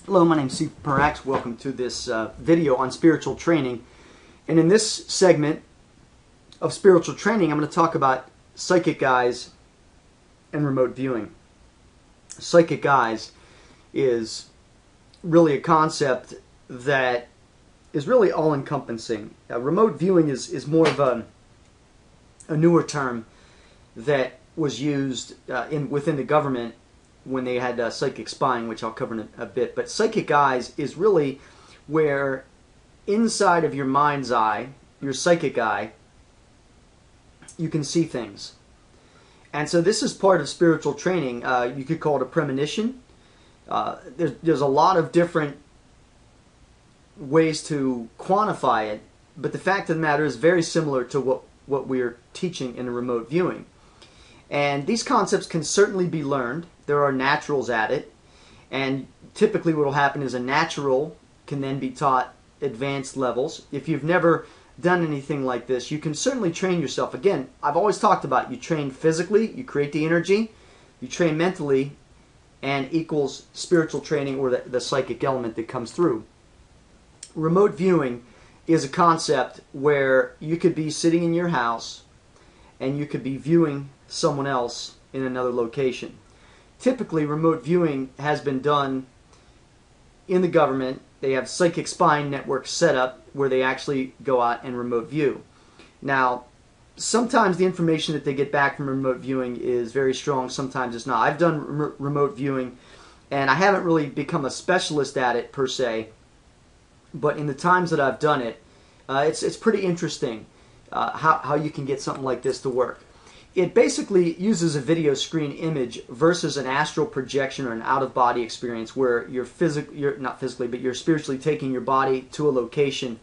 Hello, my name is Sifu Perhacs. Welcome to this video on spiritual training. And in this segment of spiritual training, I'm going to talk about psychic eyes and remote viewing. Psychic eyes is really a concept that is really all-encompassing. Remote viewing is more of a newer term that was used within the government when they had psychic spying, which I'll cover in a bit. But psychic eyes is really where inside of your mind's eye, your psychic eye, you can see things. And so this is part of spiritual training. You could call it a premonition. There's a lot of different ways to quantify it, but the fact of the matter is very similar to what we're teaching in remote viewing. And these concepts can certainly be learned. There are naturals at it, and typically what will happen is a natural can then be taught advanced levels. If you've never done anything like this, you can certainly train yourself. Again, I've always talked about you train physically, you create the energy, you train mentally, and equals spiritual training or the psychic element that comes through. Remote viewing is a concept where you could be sitting in your house and you could be viewing someone else in another location. Typically, remote viewing has been done in the government. They have psychic spying networks set up where they actually go out and remote view. Now, sometimes the information that they get back from remote viewing is very strong, sometimes it's not. I've done remote viewing, and I haven't really become a specialist at it per se, but in the times that I've done it, it's pretty interesting how you can get something like this to work. It basically uses a video screen image versus an astral projection or an out-of-body experience where you're not physically, but you're spiritually taking your body to a location.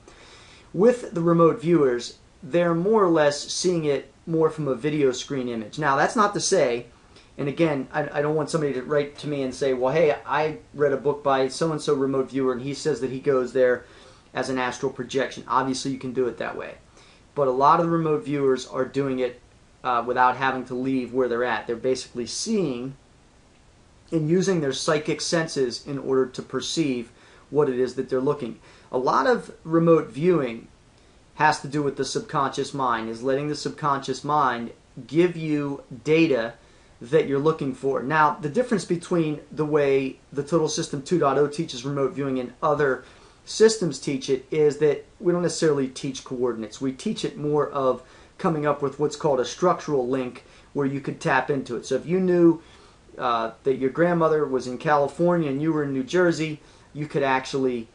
With the remote viewers, they're more or less seeing it more from a video screen image. Now, that's not to say, and again, I don't want somebody to write to me and say, well, hey, I read a book by so-and-so remote viewer, and he says that he goes there as an astral projection. Obviously, you can do it that way. But a lot of the remote viewers are doing it without having to leave where they're at. They're basically seeing and using their psychic senses in order to perceive what it is that they're looking. A lot of remote viewing has to do with the subconscious mind, is letting the subconscious mind give you data that you're looking for. Now, the difference between the way the Total System 2.0 teaches remote viewing and other systems teach it is that we don't necessarily teach coordinates. We teach it more of coming up with what's called a structural link where you could tap into it. So if you knew that your grandmother was in California and you were in New Jersey, you could actually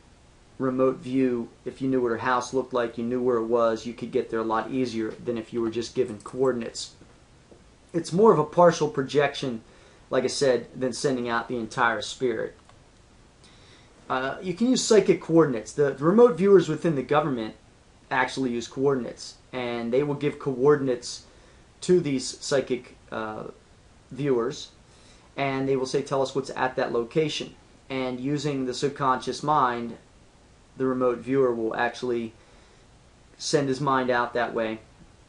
remote view. If you knew what her house looked like, you knew where it was, you could get there a lot easier than if you were just given coordinates. It's more of a partial projection, like I said, than sending out the entire spirit. You can use psychic coordinates. The remote viewers within the government actually use coordinates, and they will give coordinates to these psychic viewers, and they will say, tell us what's at that location. And using the subconscious mind, the remote viewer will actually send his mind out that way,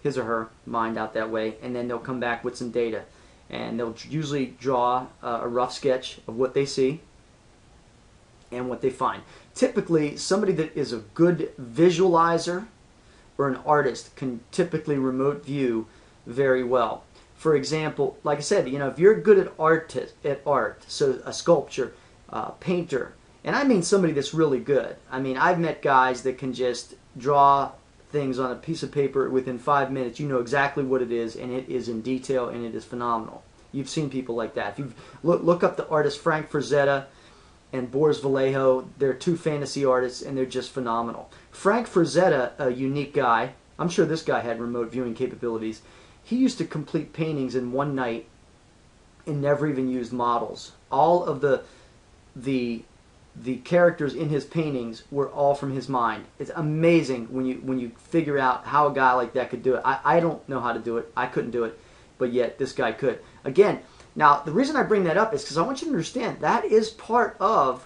his or her mind out that way, and then they'll come back with some data. And they'll usually draw a rough sketch of what they see and what they find. Typically, somebody that is a good visualizer or an artist can typically remote view very well. For example, like I said, if you're good at art, so a sculpture, painter, and I mean somebody that's really good. I mean, I've met guys that can just draw things on a piece of paper within 5 minutes. You know exactly what it is, and it is in detail, and it is phenomenal. You've seen people like that. If you look up the artists Frank Frazetta and Boris Vallejo, they're two fantasy artists, and they're just phenomenal. Frank Frazetta, a unique guy, I'm sure this guy had remote viewing capabilities. He used to complete paintings in one night and never even used models. All of the characters in his paintings were all from his mind. It's amazing when you figure out how a guy like that could do it. I don't know how to do it. I couldn't do it, but yet this guy could. Again, now, the reason I bring that up is because I want you to understand that is part of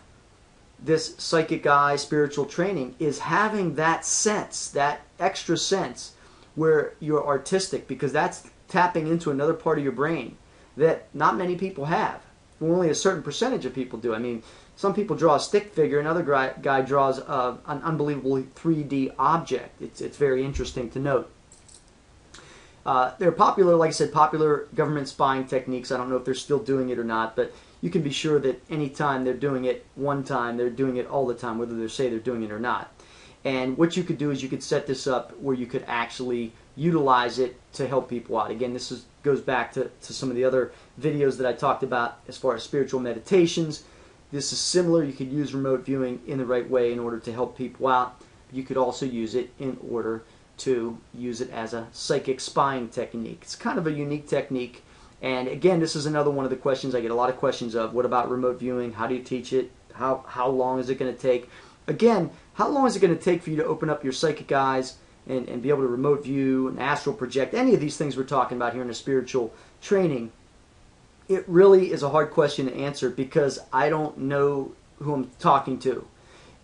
this psychic eye spiritual training, is having that sense, that extra sense where you're artistic, because that's tapping into another part of your brain that not many people have. only a certain percentage of people do. I mean, some people draw a stick figure, another guy draws an unbelievable 3D object. It's very interesting to note. They're popular, like I said, popular government spying techniques. I don't know if they're still doing it or not, but you can be sure that anytime they're doing it one time, they're doing it all the time, whether they say they're doing it or not. And what you could do is you could set this up where you could actually utilize it to help people out. Again, this goes back to some of the other videos that I talked about as far as spiritual meditations. This is similar. You could use remote viewing in the right way in order to help people out. You could also use it in order to use it as a psychic spying technique. It's kind of a unique technique. And again, this is another one of the questions I get a lot of questions of. What about remote viewing? How do you teach it? How long is it going to take? Again, how long is it going to take for you to open up your psychic eyes and be able to remote view and astral project? Any of these things we're talking about here in a spiritual training. It really is a hard question to answer because I don't know who I'm talking to.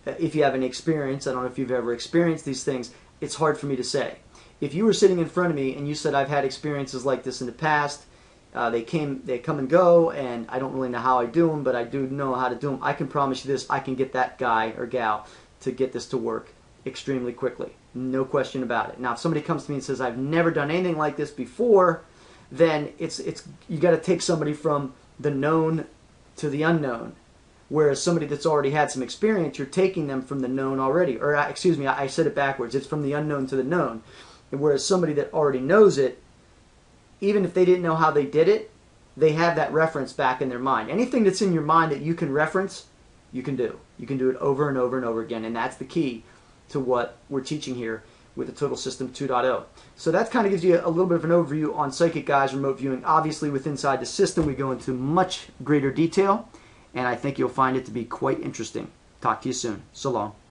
If you have any experience, I don't know if you've ever experienced these things, it's hard for me to say. If you were sitting in front of me and you said, I've had experiences like this in the past, they come and go, and I don't really know how I do them, but I do know how to do them. I can promise you this, I can get that guy or gal to get this to work extremely quickly. No question about it. Now, if somebody comes to me and says, I've never done anything like this before, then you got to take somebody from the known to the unknown. Whereas somebody that's already had some experience, you're taking them from the known already. Or, excuse me, I said it backwards. It's from the unknown to the known. And whereas somebody that already knows it, even if they didn't know how they did it, they have that reference back in their mind. Anything that's in your mind that you can reference, you can do. You can do it over and over and over again. And that's the key to what we're teaching here with the Total System 2.0. So that kind of gives you a little bit of an overview on psychic eyes, remote viewing. Obviously, with inside the system, we go into much greater detail. And I think you'll find it to be quite interesting. Talk to you soon. So long.